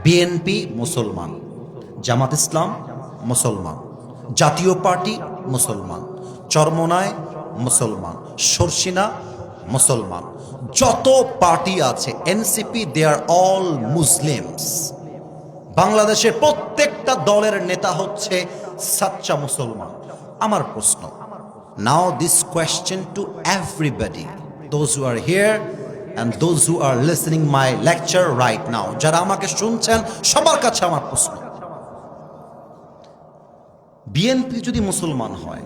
BNP মুসলমান, জামাত ইসলাম মুসলমান, জাতীয় পার্টি মুসলমান, চরমোনাই মুসলমান, শর্ষিনা মুসলমান, যত পার্টি আছে NCP, they are all Muslims. বাংলাদেশের প্রত্যেকটা দলের নেতা হচ্ছে সাচ্চা মুসলমান। আমার প্রশ্ন, now this question to everybody, those who are here and those who are listening my lecture right now, যারা আমাকে শুনছেন সবার কাছে আমার প্রশ্ন, বিএনপি যদি মুসলমান হয়,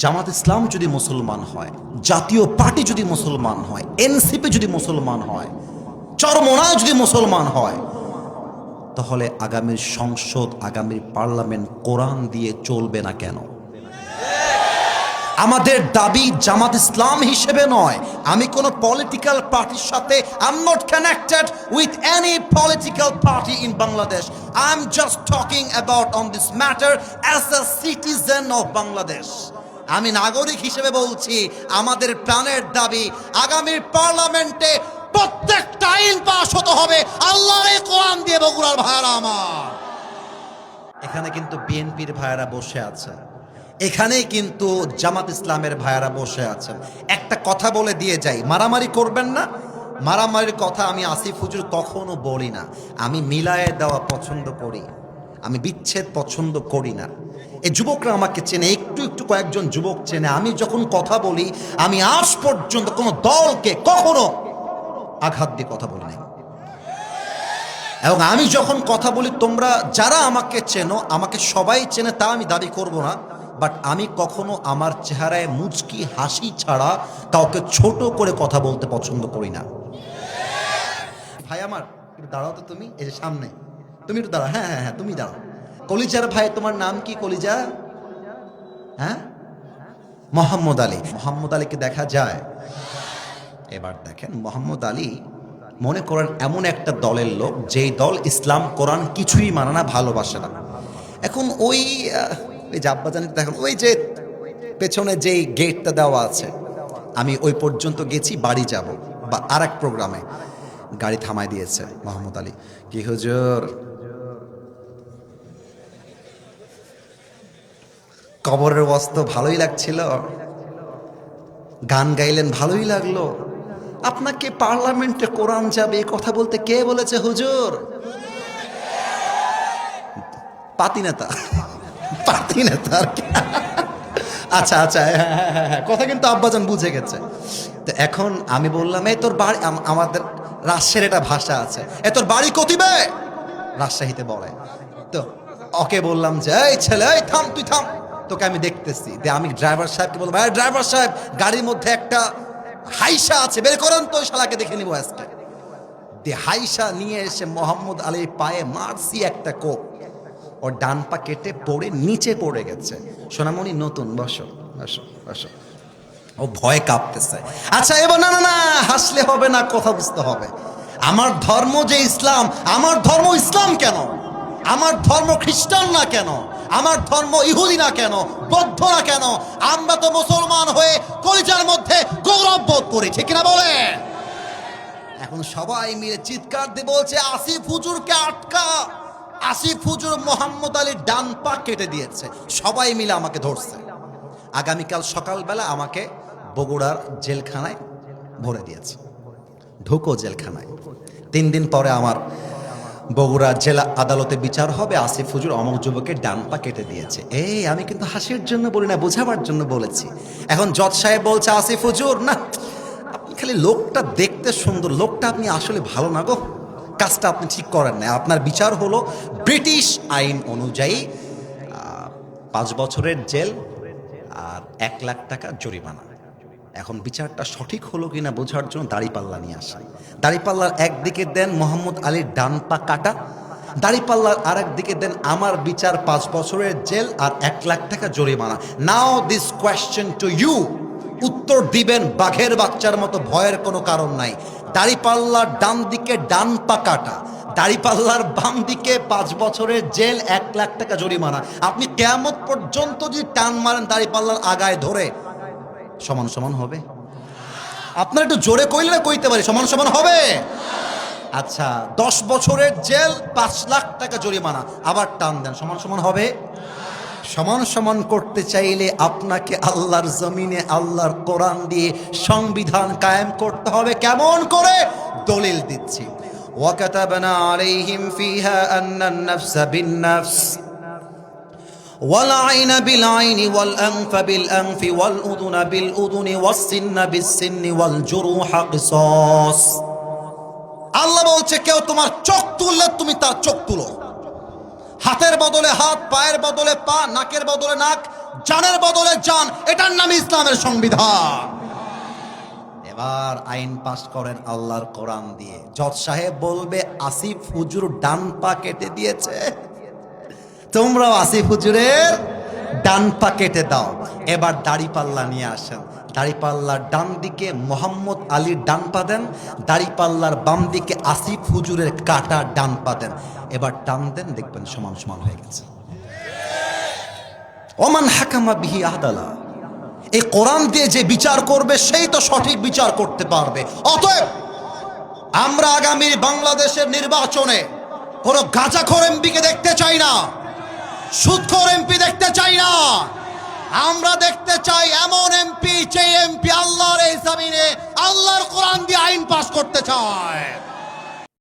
জামাত ইসলাম যদি মুসলমান হয়, জাতীয় পার্টি যদি মুসলমান হয়, এনসিপি যদি মুসলমান হয়, চরমোনাই যদি মুসলমান হয়, তাহলে আগামীর সংসদ, আগামীর পার্লামেন্ট কোরআন দিয়ে চলবে না কেন? আমাদের দাবি জামাত ইসলাম হিসেবে নয়, আমি কোন পলিটিক্যাল পার্টির সাথে I am not connected with any political party in Bangladesh. I am just talking about on this matter as a citizen of Bangladesh. আমি নাগরিক হিসেবে বলছি, আমাদের প্রাণের দাবি আগামীর পার্লামেন্টে প্রত্যেকটা আইন পাস হতে হবে আল্লাহর কোরআন দিয়ে। বগুড়ার ভাইরা আমার, এখানে কিন্তু বিএনপির ভাইরা বসে আছে, এখানেই কিন্তু জামাত ইসলামের ভাইয়ারা বসে আছেন। একটা কথা বলে দিয়ে যাই, মারামারি করবেন না। মারামারির কথা আমি আসিফ হুজুর কখনো বলি না। আমি মিলায়ে দেওয়া পছন্দ করি, আমি বিচ্ছেদ পছন্দ করি না। এই যুবকরা আমাকে চেনে, একটু একটু কয়েকজন যুবক চেনে। আমি যখন কথা বলি, আমি আজ পর্যন্ত কোনো দলকে কখনো আঘাত দিয়ে কথা বলি নাই। এবং আমি যখন কথা বলি, তোমরা যারা আমাকে চেনো, আমাকে সবাই চেনে তা আমি দাবি করব না, বাট আমি কখনো আমার চেহারায় মুচকি হাসি ছাড়া কাউকে ছোট করে কথা বলতে পছন্দ করি না। ভাই আমার একটু দাঁড়াও তো, তুমি এই যে সামনে, তুমি একটু দাঁড়াও। হ্যাঁ হ্যাঁ হ্যাঁ, তুমি দাঁড়াও। কলিজার ভাই, তোমার নাম কি কলিজা? হ্যাঁ, মোহাম্মদ আলী। মোহাম্মদ আলীকে দেখা যায়? এবার দেখেন, মোহাম্মদ আলী মনে করেন এমন একটা দলের লোক, যেই দল ইসলাম কোরআন কিছুই মানে না, ভালোবাসে না। এখন ওই জাব্বাজানি দেখেন, ওই যে পেছনে যেই গেটটা দেওয়া আছে, আমি ওই পর্যন্ত গেছি, বাড়ি যাব বা আর এক প্রোগ্রামে গাড়ি থামায় দিয়েছে মোহাম্মদ আলী। কি হুজুর, কবরের বস্ত্র ভালোই লাগছিল, গান গাইলেন ভালোই লাগলো, আপনাকে পার্লামেন্টে কোরআন যাবে এই কথা বলতে কে বলেছে হুজুর? পাতি নেতা, পাতি নেতা আর কি। আচ্ছা আচ্ছা, হ্যাঁ, কথা কিন্তু আব্বাজান বুঝে গেছে। তো এখন আমি বললাম, এই তোর বাড়ি, আমাদের রাজশাহীর একটা ভাষা আছে, এ তোর বাড়ি কতিবে, রাজশাহীতে বলে। তো ওকে বললাম যে, এই ছেলে, এই থাম, তুই থাম, তোকে আমি দেখতেছি। আমি ড্রাইভার সাহেবকে বললাম, ভাই ড্রাইভার সাহেব, গাড়ির মধ্যে একটা হাইসা আছে, বের করেন তো, শালাকে দেখে নিবো আজকে। হাইসা নিয়ে এসে মোহাম্মদ আলীর পায়ে মারছি একটা কোপ, ওর ডান পা কেটে পড়ে নিচে পড়ে গেছে। সোনামণি নতুন, বসো বসো বসো। ও ভয় কাঁপতেছে। আচ্ছা এবার না না না, হাসলে হবে না, কথা বুঝতে হবে। আমার ধর্ম যে ইসলাম, আমার ধর্ম ইসলাম কেন? আমার ধর্ম খ্রিস্টান না কেন? আমার ধর্ম ইহুদি না কেন? বৌদ্ধ না কেন? আমরা তো মুসলমান হয়ে কলিজার মধ্যে গৌরব বোধ করি, ঠিক না বলে? এখন সবাই মিলে চিৎকার দিয়ে বলছে, আসিফ হুজুরকে আটকা। আসিফ হুজুর মোহাম্মদ আলীর ডান পা কেটে দিয়েছে। সবাই মিলে আমাকে ধরছে। আগামীকাল সকালবেলা আমাকে বগুড়ার জেলখানায় ভরে দিয়েছে, ঢুকো জেলখানায়। 3 দিন পরে আমার বগুড়া জেলা আদালতে বিচার হবে, আসিফ হুজুর অমক যুবকের ডান পা কেটে দিয়েছে। এই আমি কিন্তু হাসির জন্য বলি না, বোঝাবার জন্য বলেছি। এখন জজ সাহেব বলছে, আসিফ হুজুর না, আপনি খালি লোকটা দেখতে সুন্দর, লোকটা আপনি আসলে ভালো না গো, কাজটা আপনি ঠিক করেন না। আপনার বিচার হলো ব্রিটিশ আইন অনুযায়ী 5 বছরের জেল আর 1 লাখ টাকা জরিমানা। এখন বিচারটা সঠিক হলো কিনা বোঝার জন্য দাড়িপাল্লা নিয়ে আসেন। দাড়িপাল্লার একদিকে দেন মোহাম্মদ আলীর ডান পা কাটা, দাড়িপাল্লার আর একদিকে দেন আমার বিচার 5 বছরের জেল আর 1 লাখ টাকা জরিমানা। নাও দিস কোয়েশ্চেন টু ইউ, উত্তর দিবেন বাঘের বাচ্চার মতো, ভয়ের কোনো কারণ নাই। দাড়িপাল্লার ডান দিকে ডান পা কাটা, দাড়িপাল্লার বাম দিকে 5 বছরের জেল, 1 লাখ টাকা জরিমানা। আপনি কিয়ামত পর্যন্ত যদি টান মারেন দাড়িপাল্লার আগায় ধরে, সমান সমান হবে? আপনার একটু জোরে কইলে না কইতে পারি, সমান সমান হবে? আচ্ছা 10 বছরের জেল, 5 লাখ টাকা জরিমানা, আবার টান দেন, সমান সমান হবে? সমান সমান করতে চাইলে আপনাকে আল্লাহর জমিনে আল্লাহর কোরআন দিয়ে সংবিধান কায়েম করতে হবে। কেমন করে? দলিল দিচ্ছি। ওয়াকাতাবনা আলাইহিম ফিহা আন্নান নাফসা বিন-নাফস ওয়াল আইনা বিল আইনি ওয়াল আনফা বিল আনফি ওয়াল উযুনা বিল উযুনি ওয়াস সিন্না বিস সিন্নি ওয়াল জুরুহা কিসাস। আল্লাহ বলছে কেউ তোমার চোখ তুললে তুমি তার চোখ তুলো, হাতের বদলে হাত, পায়ের বদলে পা, নাকের বদলে নাক, জানের বদলে জান। এটার নাম ইসলামের সংবিধান। এবার আইন পাস করেন আল্লাহর কোরআন দিয়ে। জজ সাহেব বলবে আসিফ হুজুর ডান পা কেটে দিয়েছে, তোমরাও আসিফ হুজুরের ডান পা কেটে দাও। এবার দাড়িপাল্লা নিয়ে আসেন, দাড়িপাল্লার ডান দিকে মোহাম্মদ আলীর ডান পা দেন, দাড়িপাল্লার বাম দিকে আসিফ হুজুরের কাটা ডান পা দেন। এবার টান দেন, দেখবেন সমান সমান হয়ে গেছে। ওমান হাকামা বিহি আদালা। এই কোরআন দিয়ে যে বিচার করবে সেই তো সঠিক বিচার করতে পারবে। অতএব আমরা আগামী বাংলাদেশের নির্বাচনে কোনো গাঁজাখোর এমপিকে দেখতে চাই না, সুদখোর এমপি দেখতে চাই না। আমরা দেখতে চাই এমন এমপি যে এমপি আল্লাহর এই জমিনে আল্লাহর কোরআন দিয়ে আইন পাস করতে চায়।